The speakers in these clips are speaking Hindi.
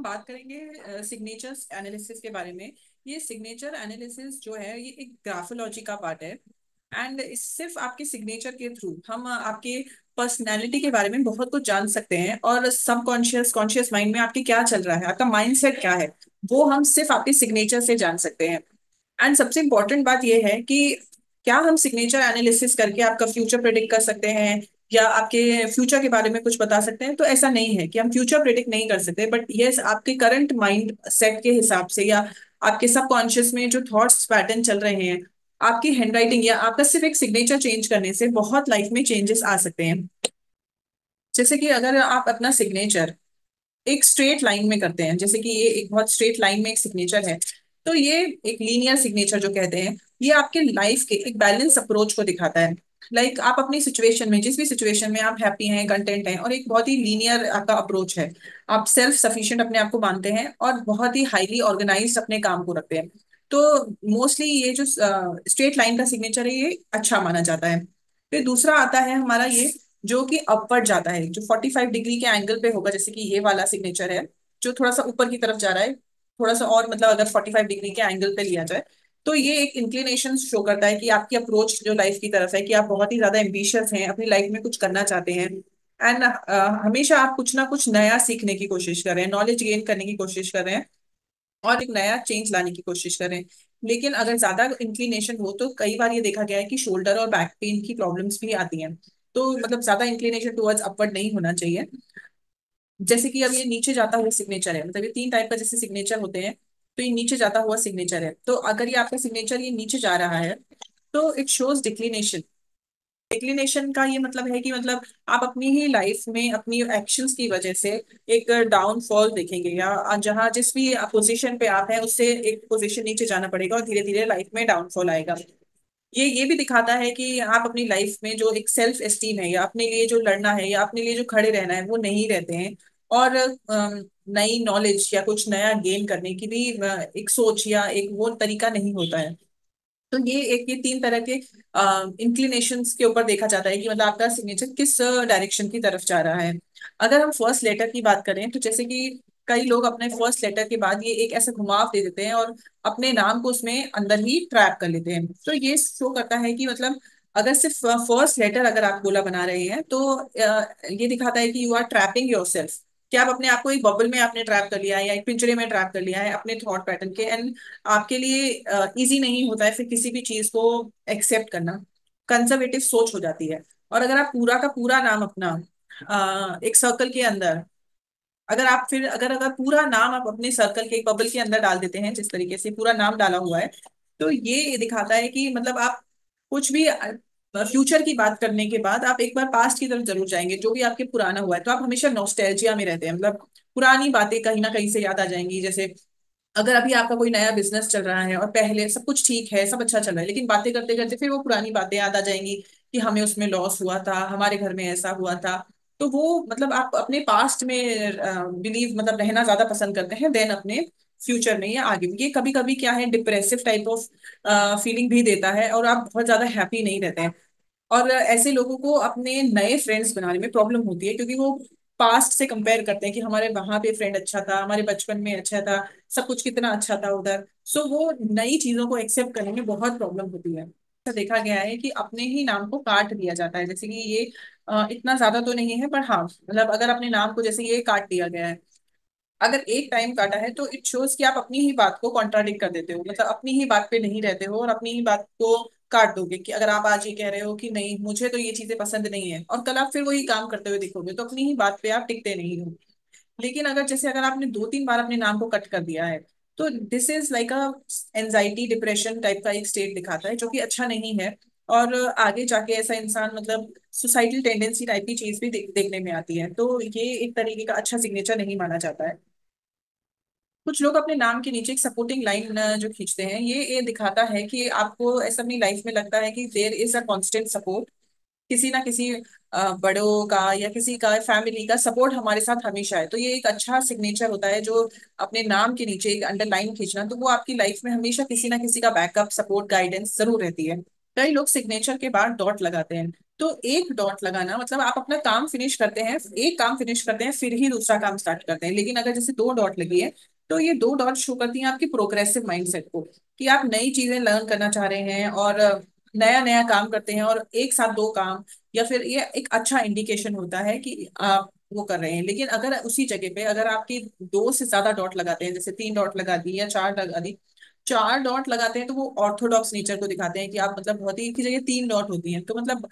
बात करेंगे सिग्नेचर्स एनालिसिस के बारे में। ये सिग्नेचर एनालिसिस जो है ये एक ग्राफोलॉजी का पार्ट है। एंड सिर्फ आपके सिग्नेचर के थ्रू हम आपके पर्सनैलिटी के बारे में बहुत कुछ जान सकते हैं, और सबकॉन्शियस कॉन्शियस माइंड में आपके क्या चल रहा है, आपका माइंडसेट क्या है, वो हम सिर्फ आपके सिग्नेचर से जान सकते हैं। एंड सबसे इम्पोर्टेंट बात यह है कि क्या हम सिग्नेचर एनालिसिस करके आपका फ्यूचर प्रेडिक्ट कर सकते हैं या आपके फ्यूचर के बारे में कुछ बता सकते हैं? तो ऐसा नहीं है कि हम फ्यूचर प्रेडिक्ट नहीं कर सकते, बट यस आपके करंट माइंड सेट के हिसाब से या आपके सबकॉन्शियस में जो थॉट्स पैटर्न चल रहे हैं, आपकी हैंडराइटिंग या आपका सिर्फ एक सिग्नेचर चेंज करने से बहुत लाइफ में चेंजेस आ सकते हैं। जैसे कि अगर आप अपना सिग्नेचर एक स्ट्रेट लाइन में करते हैं, जैसे कि ये एक बहुत स्ट्रेट लाइन में एक सिग्नेचर है, तो ये एक लीनियर सिग्नेचर जो कहते हैं, ये आपके लाइफ के एक बैलेंस अप्रोच को दिखाता है। लाइक आप अपनी सिचुएशन में, जिस भी सिचुएशन में आप हैप्पी हैं, कंटेंट हैं, और एक बहुत ही लीनियर आपका अप्रोच है। आप सेल्फ सफिशिएंट अपने आप को मानते हैं और बहुत ही हाईली ऑर्गेनाइज्ड अपने काम को रखते हैं। तो मोस्टली ये जो स्ट्रेट लाइन का सिग्नेचर है ये अच्छा माना जाता है। फिर दूसरा आता है हमारा ये, जो कि अपवर्ड जाता है, जो 45 डिग्री के एंगल पे होगा, जैसे कि ये वाला सिग्नेचर है जो थोड़ा सा ऊपर की तरफ जा रहा है। थोड़ा सा और मतलब अगर 45 डिग्री के एंगल पे लिया जाए तो ये एक इंक्लिनेशन शो करता है कि आपकी अप्रोच जो लाइफ की तरफ है, कि आप बहुत ही ज्यादा एम्बिशियस हैं, अपनी लाइफ में कुछ करना चाहते हैं। एंड हमेशा आप कुछ ना कुछ नया सीखने की कोशिश कर रहे हैं, नॉलेज गेन करने की कोशिश कर रहे हैं, और एक नया चेंज लाने की कोशिश करें। लेकिन अगर ज्यादा इंक्लिनेशन हो तो कई बार ये देखा गया है कि शोल्डर और बैक पेन की प्रॉब्लम्स भी आती हैं। तो मतलब ज्यादा इंक्लिनेशन टुवर्ड्स अपवर्ड नहीं होना चाहिए। जैसे कि अब ये नीचे जाता हुआ सिग्नेचर है, मतलब ये तीन टाइप का जैसे सिग्नेचर होते हैं, तो ये नीचे जाता हुआ सिग्नेचर है। तो अगर ये आपका सिग्नेचर ये नीचे जा रहा है तो इट शोज डिक्लिनेशन। डिक्लिनेशन का ये मतलब है कि मतलब आप अपनी ही लाइफ में अपनी एक्शंस की वजह से एक डाउनफॉल देखेंगे, या जहां जिस भी पोजीशन पे आप हैं उससे एक पोजीशन नीचे जाना पड़ेगा और धीरे धीरे लाइफ में डाउनफॉल आएगा। ये भी दिखाता है कि आप अपनी लाइफ में जो एक सेल्फ एस्टीम है, या अपने लिए जो लड़ना है, या अपने लिए जो खड़े रहना है, वो नहीं रहते हैं। और नई नॉलेज या कुछ नया गेन करने की भी एक सोच या एक वो तरीका नहीं होता है। तो ये तीन तरह के इंक्लिनेशंस के ऊपर देखा जाता है कि मतलब आपका सिग्नेचर किस डायरेक्शन की तरफ जा रहा है। अगर हम फर्स्ट लेटर की बात करें तो जैसे कि कई लोग अपने फर्स्ट लेटर के बाद ये एक ऐसा घुमाव दे देते हैं और अपने नाम को उसमें अंदर ही ट्रैप कर लेते हैं। तो ये शो करता है कि मतलब अगर सिर्फ फर्स्ट लेटर अगर आप गोला बना रहे हैं तो ये दिखाता है कि you are trapping yourself, कि आप अपने आप को एक बबल में आपने ट्रैप कर लिया है या एक पिंजरे में ट्रैप कर लिया है अपने थॉट पैटर्न के। एंड आपके लिए इजी नहीं होता है फिर किसी भी चीज को एक्सेप्ट करना। कंजर्वेटिव सोच हो जाती है। और अगर आप पूरा का पूरा नाम अपना एक सर्कल के अंदर, अगर आप फिर अगर अगर पूरा नाम आप अपने सर्कल के एक बबल के अंदर डाल देते हैं, जिस तरीके से पूरा नाम डाला हुआ है, तो ये दिखाता है कि मतलब आप कुछ भी फ्यूचर की बात करने के बाद आप एक बार पास्ट की तरफ जरूर जाएंगे, जो भी आपके पुराना हुआ है। तो आप हमेशा नॉस्टैल्जिया में रहते हैं, मतलब पुरानी बातें कहीं ना कहीं से याद आ जाएंगी। जैसे अगर अभी आपका कोई नया बिजनेस चल रहा है और पहले सब कुछ ठीक है, सब अच्छा चल रहा है, लेकिन बातें करते करते फिर वो पुरानी बातें याद आ जाएंगी कि हमें उसमें लॉस हुआ था, हमारे घर में ऐसा हुआ था। तो वो मतलब आप अपने पास्ट में बिलीव मतलब रहना ज्यादा पसंद करते हैं देन अपने फ्यूचर में या आगे। ये कभी कभी क्या है, डिप्रेसिव टाइप ऑफ फीलिंग भी देता है और आप बहुत ज्यादा हैप्पी नहीं रहते हैं। और ऐसे लोगों को अपने नए फ्रेंड्स बनाने में प्रॉब्लम होती है, क्योंकि वो पास्ट से कंपेयर करते हैं कि हमारे वहां पे फ्रेंड अच्छा था, हमारे बचपन में अच्छा था, सब कुछ कितना अच्छा था उधर। सो वो नई चीजों को एक्सेप्ट करने में बहुत प्रॉब्लम होती है। ऐसा देखा गया है कि अपने ही नाम को काट दिया जाता है। जैसे कि ये इतना ज्यादा तो नहीं है, पर हाँ मतलब अगर अपने नाम को जैसे ये काट दिया गया है, अगर एक टाइम काटा है तो इट शोज कि आप अपनी ही बात को कॉन्ट्राडिक्ट कर देते हो, मतलब अपनी ही बात पे नहीं रहते हो और अपनी ही बात को काट दोगे। कि अगर आप आज ये कह रहे हो कि नहीं मुझे तो ये चीजें पसंद नहीं है, और कल आप फिर वही काम करते हुए दिखोगे, तो अपनी ही बात पे आप टिकते नहीं हो। लेकिन अगर जैसे अगर आपने दो तीन बार अपने नाम को कट कर दिया है, तो this is like a anxiety depression type का एक स्टेट दिखाता है, जो कि अच्छा नहीं है। और आगे जाके ऐसा इंसान मतलब सुसाइडल टेंडेंसी टाइप की चीज भी देखने में आती है। तो ये एक तरीके का अच्छा सिग्नेचर नहीं माना जाता है। कुछ लोग अपने नाम के नीचे एक सपोर्टिंग लाइन जो खींचते हैं, ये दिखाता है कि आपको ऐसा अपनी लाइफ में लगता है कि there is a constant support, किसी ना किसी बड़ों का या किसी का फैमिली का सपोर्ट हमारे साथ हमेशा है। तो ये एक अच्छा सिग्नेचर होता है, जो अपने नाम के नीचे एक अंडरलाइन खींचना, तो वो आपकी लाइफ में हमेशा किसी ना किसी का बैकअप सपोर्ट गाइडेंस जरूर रहती है। कई लोग सिग्नेचर के बाद डॉट लगाते हैं। तो एक डॉट लगाना मतलब आप अपना काम फिनिश करते हैं, एक काम फिनिश करते हैं फिर ही दूसरा काम स्टार्ट करते हैं। लेकिन अगर जैसे दो डॉट लगी है, तो ये दो डॉट शो करती हैं आपकी प्रोग्रेसिव माइंडसेट को, कि आप नई चीजें लर्न करना चाह रहे हैं और नया नया काम करते हैं, और एक साथ दो काम, या फिर ये एक अच्छा इंडिकेशन होता है कि आप वो कर रहे हैं। लेकिन अगर उसी जगह पे अगर आपकी दो से ज्यादा डॉट लगाते हैं, जैसे तीन डॉट लगा दी या चार लगा दी, चार डॉट लगाते हैं, तो वो ऑर्थोडॉक्स नेचर को दिखाते हैं कि आप मतलब बहुत ही, एक ही जगह तीन डॉट होती हैं तो मतलब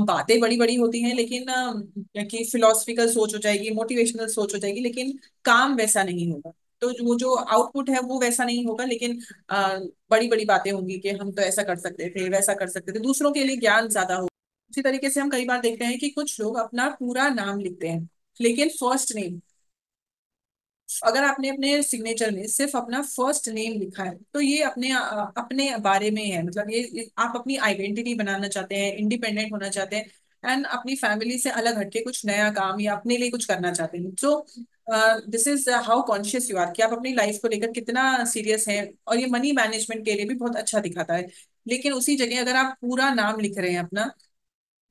बातें बड़ी बड़ी होती हैं, लेकिन कि फिलोसफिकल सोच हो जाएगी, मोटिवेशनल सोच हो जाएगी, लेकिन काम वैसा नहीं होगा। तो वो जो आउटपुट है वो वैसा नहीं होगा, लेकिन बड़ी बड़ी बातें होंगी कि हम तो ऐसा कर सकते थे, वैसा कर सकते थे, दूसरों के लिए ज्ञान ज्यादा हो। उसी तरीके से हम कई बार देखते हैं कि कुछ लोग अपना पूरा नाम लिखते हैं, लेकिन फर्स्ट नेम, अगर आपने अपने सिग्नेचर में सिर्फ अपना फर्स्ट नेम लिखा है, तो ये अपने बारे में है, मतलब ये आप अपनी आइडेंटिटी बनाना चाहते हैं, इंडिपेंडेंट होना चाहते हैं, एंड अपनी फैमिली से अलग हटके कुछ नया काम या अपने लिए कुछ करना चाहते हैं। So this is how conscious you are, कि आप अपनी लाइफ को लेकर कितना सीरियस हैं। और ये मनी मैनेजमेंट के लिए भी बहुत अच्छा दिखाता है। लेकिन उसी जगह अगर आप पूरा नाम लिख रहे हैं अपना,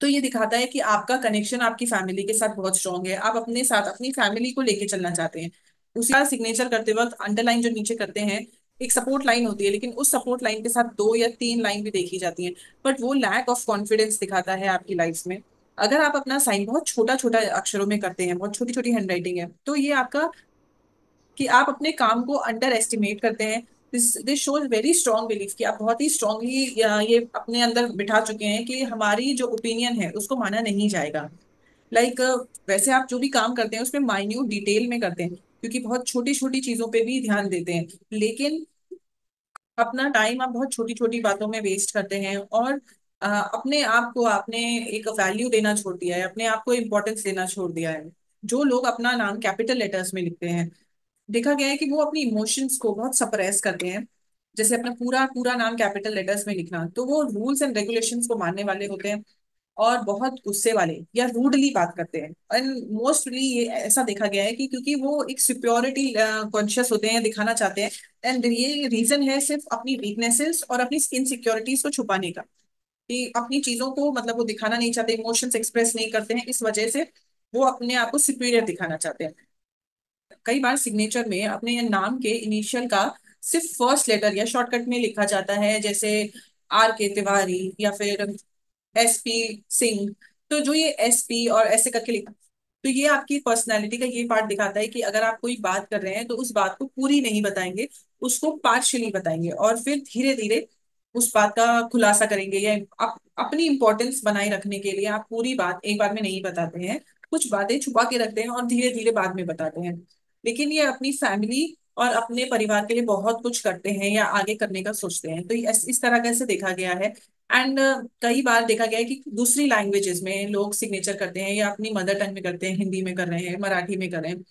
तो ये दिखाता है कि आपका कनेक्शन आपकी फैमिली के साथ बहुत स्ट्रांग है, आप अपने साथ अपनी फैमिली को लेके चलना चाहते हैं। उसी का सिग्नेचर करते वक्त अंडरलाइन जो नीचे करते हैं, एक सपोर्ट लाइन होती है, लेकिन उस सपोर्ट लाइन के साथ दो या तीन लाइन भी देखी जाती हैं, बट वो लैक ऑफ कॉन्फिडेंस दिखाता है आपकी लाइफ में। अगर आप अपना साइन बहुत छोटा छोटा अक्षरों में करते हैं, बहुत छोटी छोटी हैंडराइटिंग है, तो ये आपका, कि आप अपने काम को अंडर एस्टिमेट करते हैं। This this shows very strong belief कि आप बहुत ही स्ट्रांगली ये अपने अंदर बिठा चुके हैं कि हमारी जो ओपिनियन है उसको माना नहीं जाएगा। लाइक वैसे आप जो भी काम करते हैं उसमें माइन्यूट डिटेल में करते हैं, क्योंकि बहुत छोटी छोटी चीजों पे भी ध्यान देते हैं, लेकिन अपना टाइम आप बहुत छोटी छोटी बातों में वेस्ट करते हैं, और अपने आप को आपने एक वैल्यू देना छोड़ दिया है, अपने आप को इम्पोर्टेंस देना छोड़ दिया है। जो लोग अपना नाम कैपिटल लेटर्स में लिखते हैं, देखा गया है कि वो अपनी इमोशंस को बहुत सप्रेस करते हैं। जैसे अपना पूरा पूरा नाम कैपिटल लेटर्स में लिखना, तो वो रूल्स एंड रेगुलेशंस को मानने वाले होते हैं, और बहुत गुस्से वाले या रूडली बात करते हैं। एंड मोस्टली ये ऐसा देखा गया है कि क्योंकि वो एक सिक्योरिटी कॉन्शियस होते हैं, दिखाना चाहते हैं। एंड ये रीजन है सिर्फ अपनी वीकनेसेस और अपनी इनसिक्योरिटीज को छुपाने का, कि अपनी चीजों को मतलब वो दिखाना नहीं चाहते, इमोशंस एक्सप्रेस नहीं करते हैं, इस वजह से वो अपने आप को सुपीरियर दिखाना चाहते हैं। कई बार सिग्नेचर में अपने नाम के इनिशियल का सिर्फ फर्स्ट लेटर या शॉर्टकट में लिखा जाता है, जैसे आर के तिवारी या फिर एस पी सिंह। तो जो ये एस पी और ऐसे करके लिखा, तो ये आपकी पर्सनैलिटी का ये पार्ट दिखाता है कि अगर आप कोई बात कर रहे हैं तो उस बात को पूरी नहीं बताएंगे, उसको पार्शियली बताएंगे, और फिर धीरे धीरे उस बात का खुलासा करेंगे। या अपनी इंपॉर्टेंस बनाए रखने के लिए आप पूरी बात एक बार में नहीं बताते हैं, कुछ बातें छुपा के रखते हैं और धीरे धीरे बाद में बताते हैं। लेकिन ये अपनी फैमिली और अपने परिवार के लिए बहुत कुछ करते हैं या आगे करने का सोचते हैं, तो ये इस तरह का से देखा गया है। एंड कई बार देखा गया है कि दूसरी लैंग्वेजेस में लोग सिग्नेचर करते हैं, या अपनी मदर टंग में करते हैं, हिंदी में कर रहे हैं, मराठी में कर रहे हैं।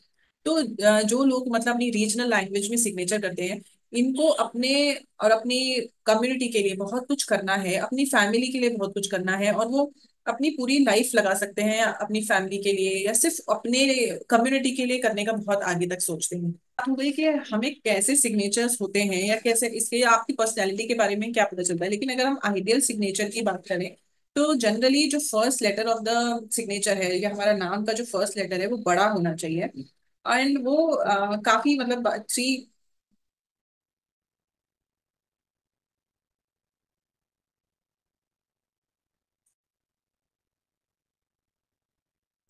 तो जो लोग मतलब अपनी रीजनल लैंग्वेज में सिग्नेचर करते हैं, इनको अपने और अपनी कम्युनिटी के लिए बहुत कुछ करना है, अपनी फैमिली के लिए बहुत कुछ करना है, और वो अपनी पूरी लाइफ लगा सकते हैं अपनी फैमिली के लिए या सिर्फ अपने कम्युनिटी के लिए करने का बहुत आगे तक सोचते हैं। बात हो गई कि हमें कैसे सिग्नेचर्स होते हैं या कैसे इसके आपकी पर्सनैलिटी के बारे में क्या पता चलता है। लेकिन अगर हम आइडियल सिग्नेचर की बात करें, तो जनरली जो first letter of the signature है या हमारा नाम का जो फर्स्ट लेटर है वो बड़ा होना चाहिए। एंड वो काफी मतलब थ्री,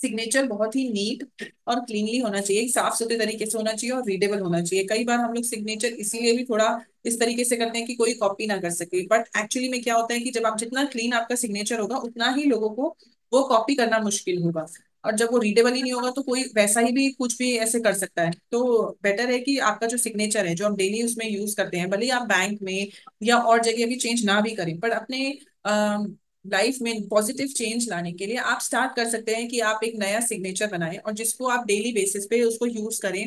सिग्नेचर बहुत ही नीट और क्लीनली होना चाहिए, साफ सुथरे तरीके से होना चाहिए और रीडेबल होना चाहिए। कई बार हम लोग सिग्नेचर इसीलिए भी थोड़ा इस तरीके से करते हैं कि कोई कॉपी ना कर सके, बट एक्चुअली में क्या होता है कि जब आप जितना क्लीन आपका सिग्नेचर होगा उतना ही लोगों को वो कॉपी करना मुश्किल होगा। और जब वो रीडेबल ही नहीं होगा तो कोई वैसा ही भी कुछ भी ऐसे कर सकता है। तो बेटर है कि आपका जो सिग्नेचर है जो हम डेली उसमें यूज करते हैं, भले ही आप बैंक में या और जगह भी चेंज ना भी करें, पर अपने लाइफ में पॉजिटिव चेंज लाने के लिए आप स्टार्ट कर सकते हैं कि आप एक नया सिग्नेचर बनाएं, और जिसको आप डेली बेसिस पे उसको यूज करें।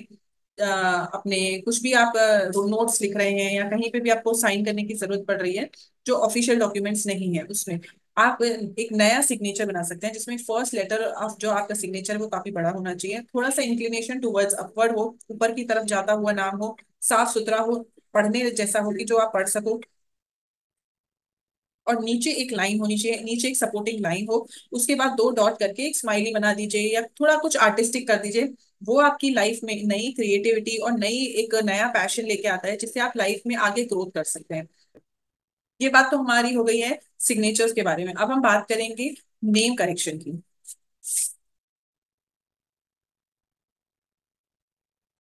अपने कुछ भी आप नोट्स लिख रहे हैं या कहीं पे भी आपको साइन करने की जरूरत पड़ रही है जो ऑफिशियल डॉक्यूमेंट्स नहीं है, उसमें आप एक नया सिग्नेचर बना सकते हैं, जिसमें फर्स्ट लेटर ऑफ जो आपका सिग्नेचर वो काफी बड़ा होना चाहिए, थोड़ा सा इंक्लिनेशन टुवर्ड्स अपवर्ड हो, ऊपर की तरफ जाता हुआ नाम हो, साफ सुथरा हो, पढ़ने जैसा हो कि जो आप पढ़ सको। और नीचे एक लाइन होनी चाहिए, नीचे एक सपोर्टिंग लाइन हो, उसके बाद दो डॉट करके एक स्माइली बना दीजिए या थोड़ा कुछ आर्टिस्टिक कर दीजिए। वो आपकी लाइफ में नई क्रिएटिविटी और नई एक नया पैशन लेके आता है, जिससे आप लाइफ में आगे ग्रोथ कर सकते हैं। ये बात तो हमारी हो गई है सिग्नेचर्स के बारे में। अब हम बात करेंगे नेम करेक्शन की।